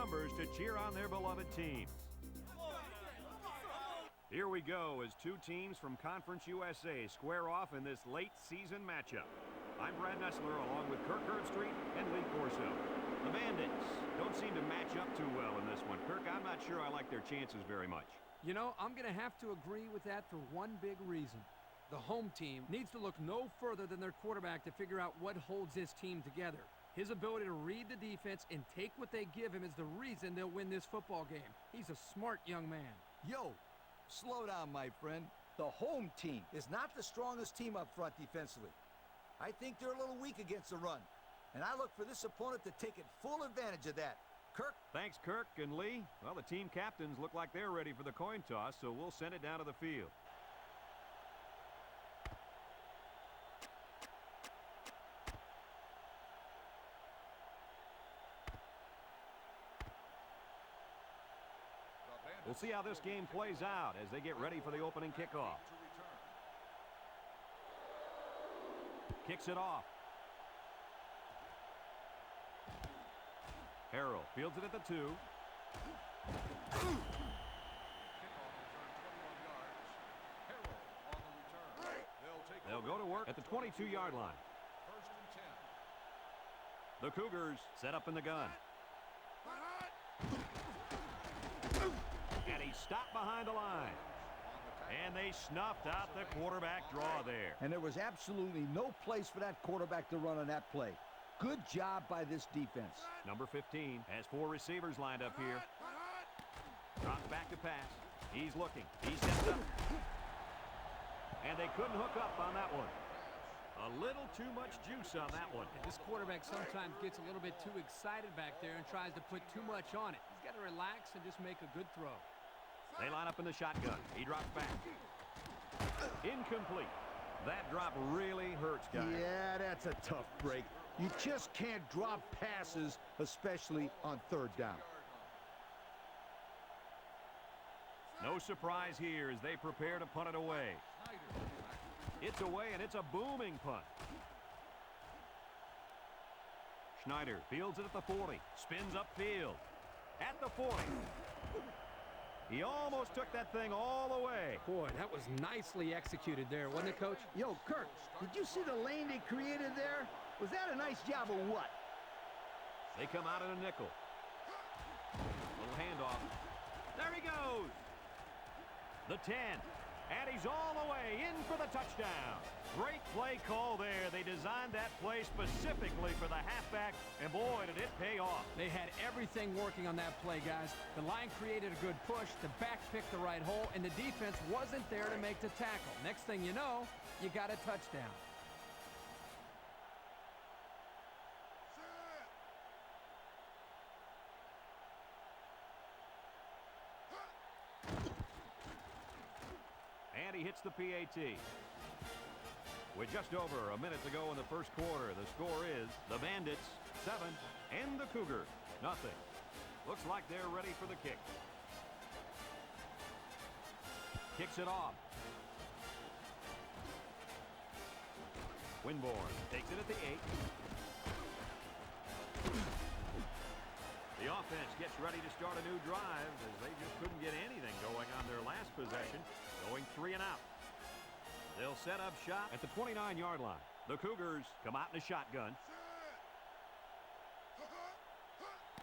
numbers to cheer on their beloved teams. Here we go as two teams from Conference USA square off in this late season matchup. I'm Brad Nessler along with Kirk Herbstreit and Lee Corso. The Bandits don't seem to match up too well in this one. Kirk, I'm not sure I like their chances very much. You know, I'm going to have to agree with that for one big reason. The home team needs to look no further than their quarterback to figure out what holds this team together. His ability to read the defense and take what they give him is the reason they'll win this football game. He's a smart young man. Yo, slow down, my friend. The home team is not the strongest team up front defensively. I think they're a little weak against the run, and I look for this opponent to take full advantage of that. Kirk? Thanks, Kirk and Lee. Well, the team captains look like they're ready for the coin toss, so we'll send it down to the field. We'll see how this game plays out as they get ready for the opening kickoff. Kicks it off. Harrell fields it at the 2. They'll go to work at the 22-yard line. The Cougars set up in the gun. And he stopped behind the line. And they snuffed out the quarterback draw there. And there was absolutely no place for that quarterback to run on that play. Good job by this defense. Number 15 has 4 receivers lined up here. Drops back to pass. He's looking. He steps up. And they couldn't hook up on that one. A little too much juice on that one. And this quarterback sometimes gets a little bit too excited back there and tries to put too much on it. He's got to relax and just make a good throw. They line up in the shotgun. He drops back. Incomplete. That drop really hurts, guys. Yeah, that's a tough break. You just can't drop passes, especially on 3rd down. No surprise here as they prepare to punt it away. It's away, and it's a booming punt. Schneider fields it at the 40. Spins upfield. At the 40. He almost took that thing all the way. Boy, that was nicely executed there, wasn't it, Coach? Yo, Kirk, did you see the lane they created there? Was that a nice job or what? They come out in a nickel. Little handoff. There he goes. The 10. And he's all the way in for the touchdown. Great play call there. They designed that play specifically for the halfback, and boy, did it pay off. They had everything working on that play, guys. The line created a good push, the back picked the right hole, and the defense wasn't there to make the tackle. Next thing you know, you got a touchdown. And he hits the PAT. With just over a minute to go in the first quarter, the score is the Bandits 7 and the Cougars 0. Looks like they're ready for the kick. Kicks it off. Winborn takes it at the 8. The offense gets ready to start a new drive as they just couldn't get anything going on their last possession, going 3 and out. They'll set up shop at the 29-yard line. The Cougars come out in a shotgun.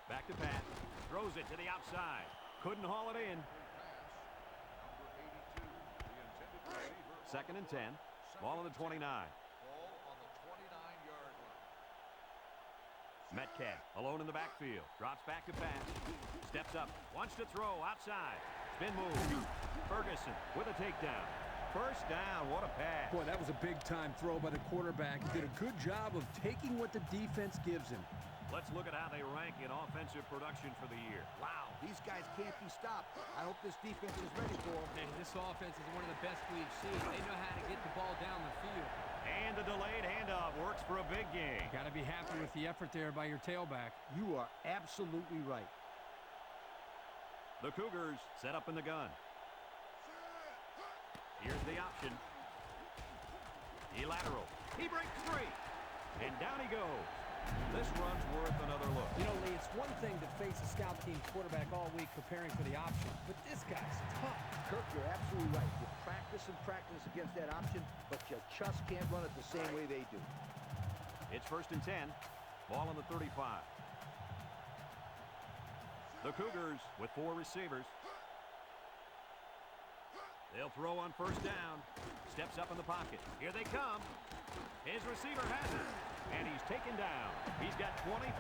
Back to pass. Throws it to the outside. Couldn't haul it in. 2nd and 10. Ball on the 29. Metcalf alone in the backfield. Drops back to pass. Steps up. Wants to throw outside. Spin move. Ferguson with a takedown. First down. What a pass. Boy, that was a big-time throw by the quarterback. He did a good job of taking what the defense gives him. Let's look at how they rank in offensive production for the year. Wow, these guys can't be stopped. I hope this defense is ready for them. Man, this offense is one of the best we've seen. They know how to get the ball down the field. And the delayed handoff works for a big game. Got to be happy with the effort there by your tailback. You are absolutely right. The Cougars set up in the gun. Here's the option. He lateral. He breaks 3. And down he goes. This run's worth another look. You know, Lee, it's one thing to face a scout team quarterback all week preparing for the option, but this guy's tough. Kirk, you're absolutely right. You practice and practice against that option, but you just can't run it the same way they do. It's 1st and 10. Ball on the 35. The Cougars with 4 receivers. They'll throw on 1st down. Steps up in the pocket. Here they come. His receiver has it. And he's taken down. He's got 2,500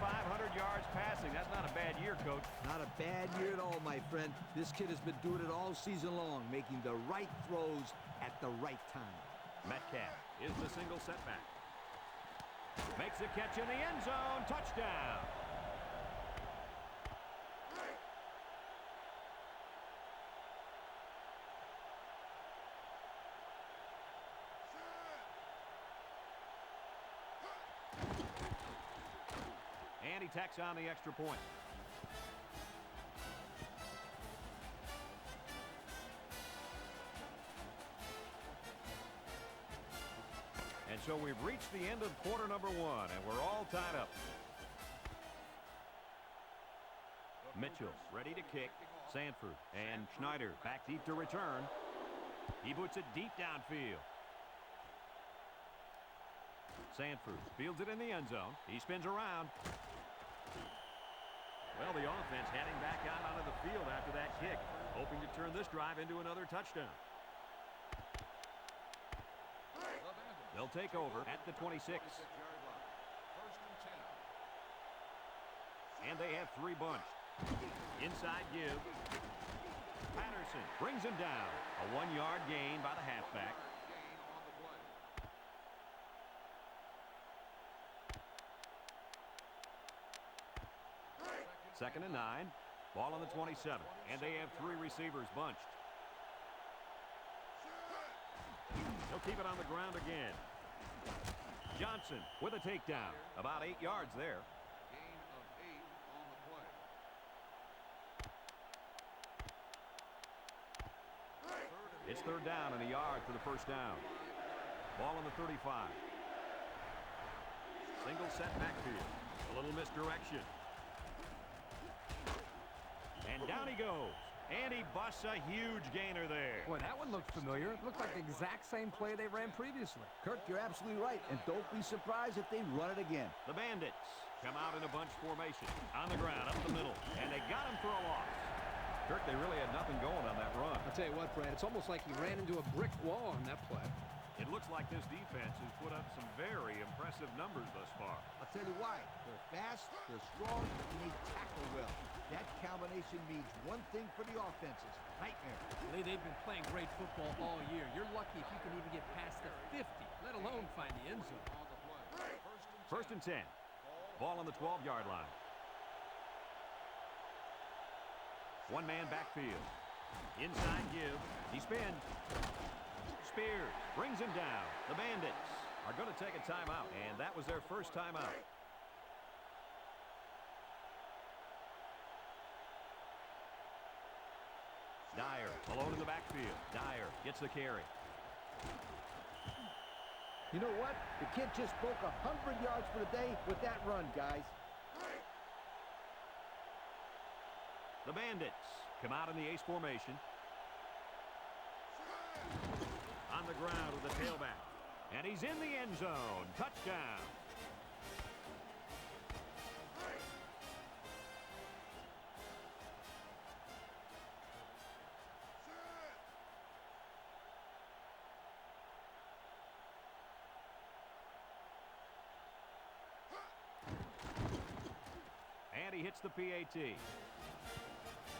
yards passing. That's not a bad year, Coach. Not a bad year at all, my friend. This kid has been doing it all season long, making the right throws at the right time. Metcalf is the single setback. Makes a catch in the end zone. Touchdown. And he tacks on the extra point. And so we've reached the end of quarter number 1, and we're all tied up. Mitchell ready to kick. Sanford and Schneider back deep to return. He boots it deep downfield. Sanford fields it in the end zone. He spins around. Well, the offense heading back out onto the field after that kick, hoping to turn this drive into another touchdown. They'll take over at the 26. And they have 3 bunched. Inside give. Patterson brings him down. A 1-yard gain by the halfback. Second and 9. Ball on the 27. And they have 3 receivers bunched. He'll keep it on the ground again. Johnson with a takedown. About 8 yards there. Gain of 8 on the play. It's 3rd down and a yard for the 1st down. Ball on the 35. Single set backfield. A little misdirection. And down he goes. And he busts a huge gainer there. Boy, that one looked familiar. It looked like the exact same play they ran previously. Kirk, you're absolutely right, and don't be surprised if they run it again. The Bandits come out in a bunch formation. On the ground, up the middle. And they got him for a loss. Kirk, they really had nothing going on that run. I'll tell you what, Brad, it's almost like he ran into a brick wall on that play. It looks like this defense has put up some very impressive numbers thus far. I'll tell you why. They're fast, they're strong, and they tackle well. That combination means one thing for the offenses. Nightmare. Lee, they've been playing great football all year. You're lucky if you can even get past the 50, let alone find the end zone. On the play. First and 10. Ball on the 12-yard line. One-man backfield. Inside give. He spins. Spears brings him down. The Bandits are going to take a timeout, and that was their first timeout. Dyer alone in the backfield. Dyer gets the carry. You know what? The kid just broke 100 yards for the day with that run, guys. The Bandits come out in the ace formation. On the ground with the tailback. And he's in the end zone. Touchdown. And he hits the PAT.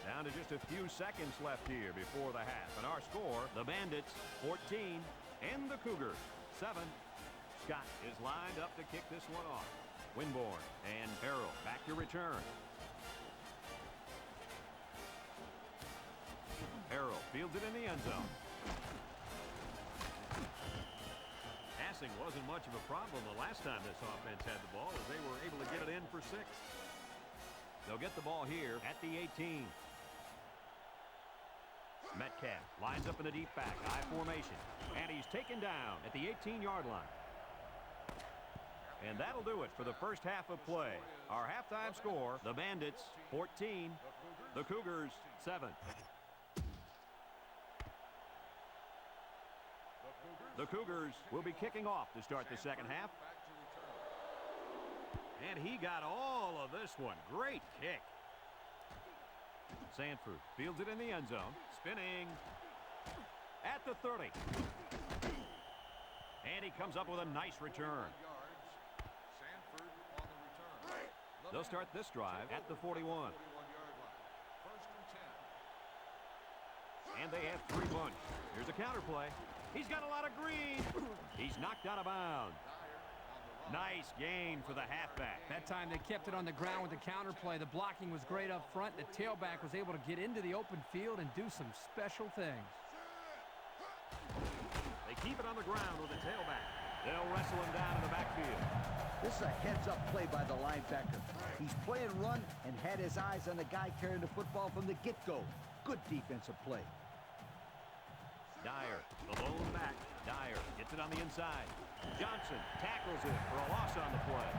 Down to just a few seconds left here before the half. And our score, the Bandits 14 and the Cougars 7. Scott is lined up to kick this one off. Winborn and Farrell back to return. Farrell fields it in the end zone. Passing wasn't much of a problem the last time this offense had the ball, as they were able to get it in for 6. They'll get the ball here at the 18. Metcalf lines up in the deep back, I formation, and he's taken down at the 18-yard line. And that'll do it for the first half of play. Our halftime score, the Bandits 14, the Cougars 7. The Cougars will be kicking off to start the second half. And he got all of this one. Great kick. Sanford fields it in the end zone. Spinning at the 30. And he comes up with a nice return. They'll start this drive at the 41. And they have 3 bunch. Here's a counter play. He's got a lot of green. He's knocked out of bounds. Nice gain for the halfback. That time they kept it on the ground with the counter play. The blocking was great up front. The tailback was able to get into the open field and do some special things. They keep it on the ground with the tailback. They'll wrestle him down in the backfield. This is a heads-up play by the linebacker. He's playing run and had his eyes on the guy carrying the football from the get-go. Good defensive play. Dyer, the lone back. Dyer gets it on the inside. Johnson tackles it for a loss on the play.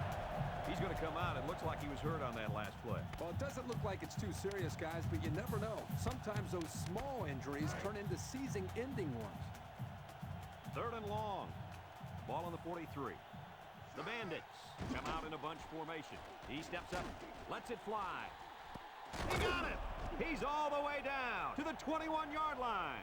He's going to come out. It looks like he was hurt on that last play. Well, it doesn't look like it's too serious, guys, but you never know. Sometimes those small injuries turn into season-ending ones. 3rd and long. Ball on the 43. The Bandits come out in a bunch formation. He steps up, lets it fly. He got it! He's all the way down to the 21-yard line.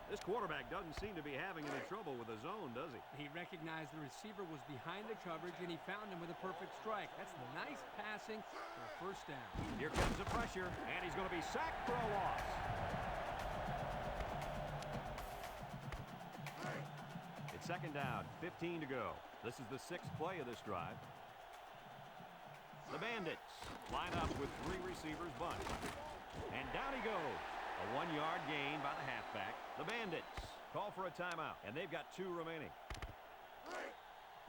This quarterback doesn't seem to be having any trouble with the zone, does he? He recognized the receiver was behind the coverage, and he found him with a perfect strike. That's nice passing for a first down. Here comes the pressure, and he's going to be sacked for a loss. It's 2nd down, 15 to go. This is the 6th play of this drive. The Bandits line up with 3 receivers bunt. And down he goes. A 1-yard gain by the halfback. The Bandits call for a timeout, and they've got 2 remaining.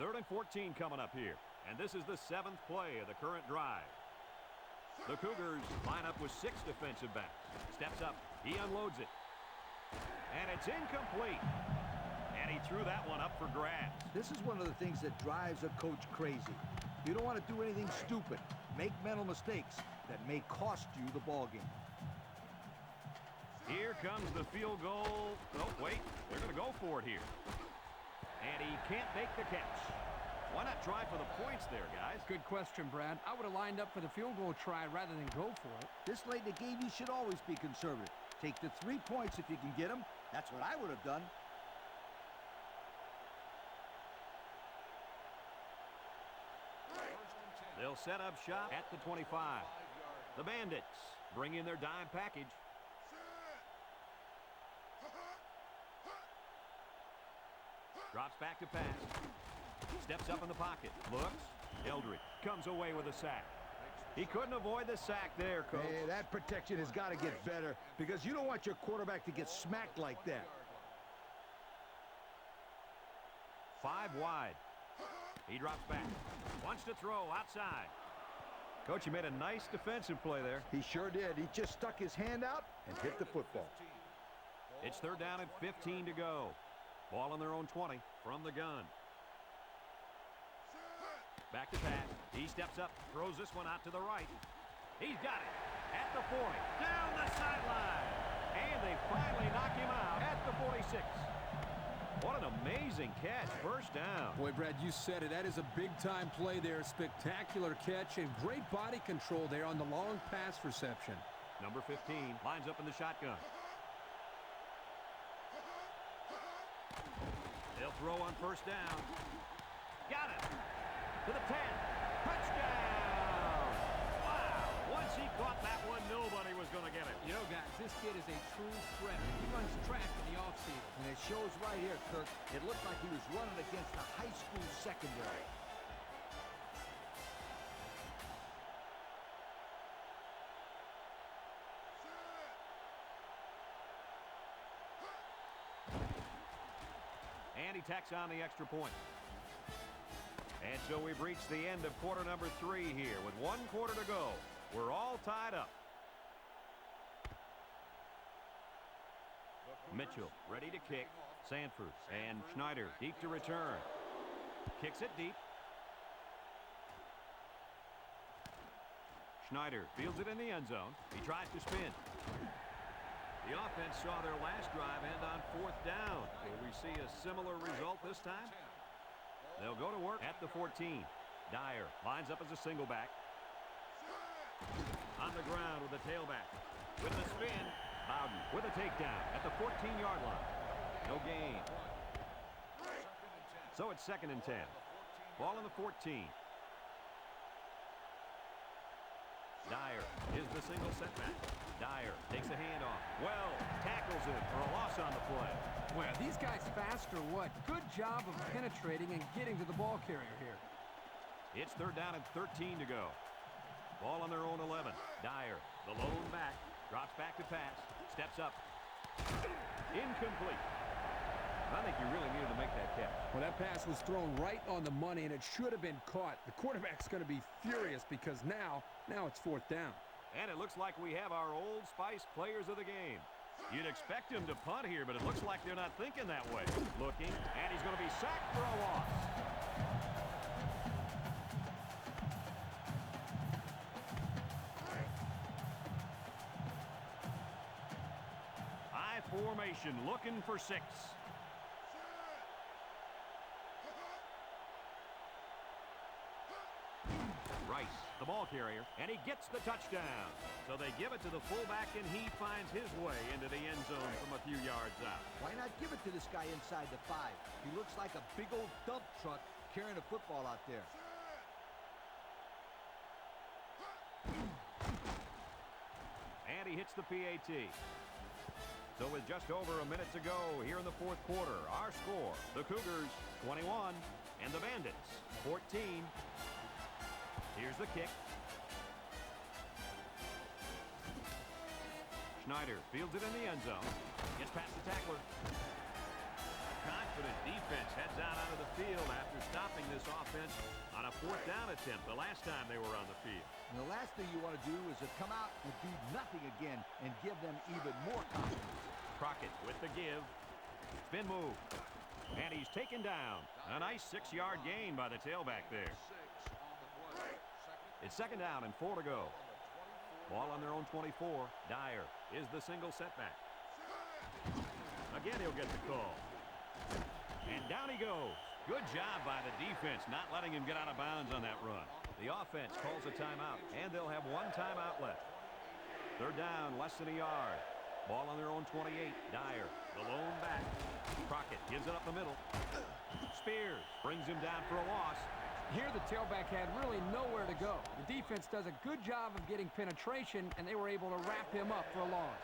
3rd and 14 coming up here. And this is the 7th play of the current drive. The Cougars line up with 6 defensive backs. Steps up. He unloads it. And it's incomplete. And he threw that one up for grabs. This is one of the things that drives a coach crazy. You don't want to do anything stupid. Make mental mistakes that may cost you the ball game. Here comes the field goal. Oh, wait. They're going to go for it here. And he can't make the catch. Why not try for the points there, guys? Good question, Brad. I would have lined up for the field goal try rather than go for it. This late in the game, you should always be conservative. Take the 3 points if you can get them. That's what I would have done. They'll set up shop at the 25. The Bandits bring in their dime package. Drops back to pass. Steps up in the pocket. Looks. Eldridge comes away with a sack. He couldn't avoid the sack there, Coach. Hey, that protection has got to get better because you don't want your quarterback to get smacked like that. 5 wide. He drops back. Wants to throw outside. Coach, he made a nice defensive play there. He sure did. He just stuck his hand out and hit the football. It's 3rd down and 15 to go. Ball on their own 20 from the gun. Back to pass. He steps up, throws this one out to the right. He's got it at the 40. Down the sideline. And they finally knock him out at the 46. What an amazing catch. First down. Boy, Brad, you said it. That is a big-time play there. Spectacular catch and great body control there on the long pass reception. Number 15 lines up in the shotgun. They'll throw on 1st down. Got it. To the 10. Touchdown. Wow. Once he caught that one, nobody was going to get it. You know, guys, this kid is a true threat. He runs track in the offseason. And it shows right here, Kirk. It looked like he was running against the high school secondary. And he tacks on the extra point. And so we've reached the end of quarter number 3 here. With 1 quarter to go, we're all tied up. Mitchell ready to kick. Sanford and Schneider deep to return. Kicks it deep. Schneider fields it in the end zone. He tries to spin. The offense saw their last drive end on 4th down. Will we see a similar result this time? They'll go to work at the 14. Dyer lines up as a single back. On the ground with the tailback. With the spin, Bowden with a takedown at the 14-yard line. No gain. So it's 2nd and 10. Ball on the 14. Dyer is the single setback. Dyer takes a handoff. Well, tackles it for a loss on the play. Well, these guys fast or what? Good job of penetrating and getting to the ball carrier here. It's 3rd down and 13 to go. Ball on their own 11. Dyer, the lone back, drops back to pass, steps up. Incomplete. I think you really needed to make that catch. Well, that pass was thrown right on the money, and it should have been caught. The quarterback's going to be furious because now it's 4th down. And it looks like we have our Old Spice players of the game. You'd expect him to punt here, but it looks like they're not thinking that way. Looking, and he's going to be sacked for a loss. High formation, looking for 6. Rice, the ball carrier, and he gets the touchdown. So they give it to the fullback, and he finds his way into the end zone from a few yards out. Why not give it to this guy inside the 5? He looks like a big old dump truck carrying a football out there. And he hits the PAT. So with just over a minute to go here in the 4th quarter, our score, the Cougars 21 and the Bandits 14. Here's the kick. Schneider fields it in the end zone. Gets past the tackler. Confident defense heads out onto the field after stopping this offense on a 4th down attempt the last time they were on the field. And the last thing you want to do is to come out and do nothing again and give them even more confidence. Crockett with the give. Spin move. And he's taken down. A nice 6-yard gain by the tailback there. It's 2nd down and 4 to go. Ball on their own 24. Dyer is the single setback. Again, he'll get the call. And down he goes. Good job by the defense not letting him get out of bounds on that run. The offense calls a timeout, and they'll have 1 timeout left. 3rd down, less than a yard. Ball on their own 28. Dyer, the lone back. Crockett gives it up the middle. Spears brings him down for a loss. Here the tailback had really nowhere to go. The defense does a good job of getting penetration, and they were able to wrap him up for a loss.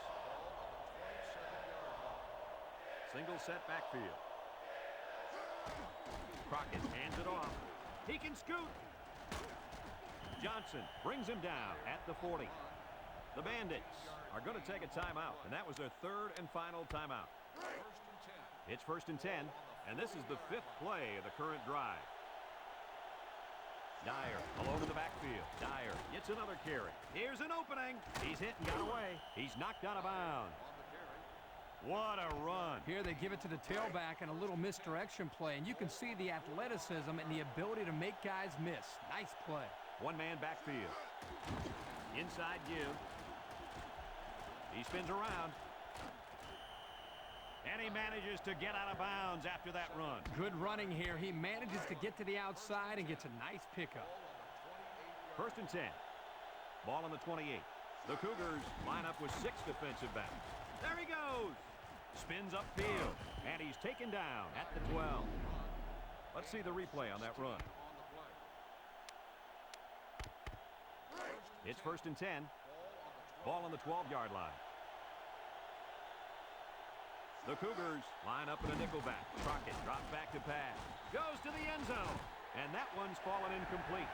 Single set backfield. Crockett hands it off. He can scoot. Johnson brings him down at the 40. The Bandits are going to take a timeout, and that was their 3rd and final timeout. It's 1st and 10, and this is the 5th play of the current drive. Dyer alone in the backfield. Dyer gets another carry. Here's an opening. He's hit and got away. He's knocked out of bounds. What a run. Here they give it to the tailback and a little misdirection play, and you can see the athleticism and the ability to make guys miss. Nice play. 1-man backfield. Inside give. He spins around. And he manages to get out of bounds after that run. Good running here. He manages to get to the outside and gets a nice pickup. 1st and 10. Ball on the 28. The Cougars line up with 6 defensive backs. There he goes. Spins upfield. And he's taken down at the 12. Let's see the replay on that run. It's 1st and 10. Ball on the 12-yard line. The Cougars line up in a nickelback. Crockett drops back to pass. Goes to the end zone. And that one's fallen incomplete.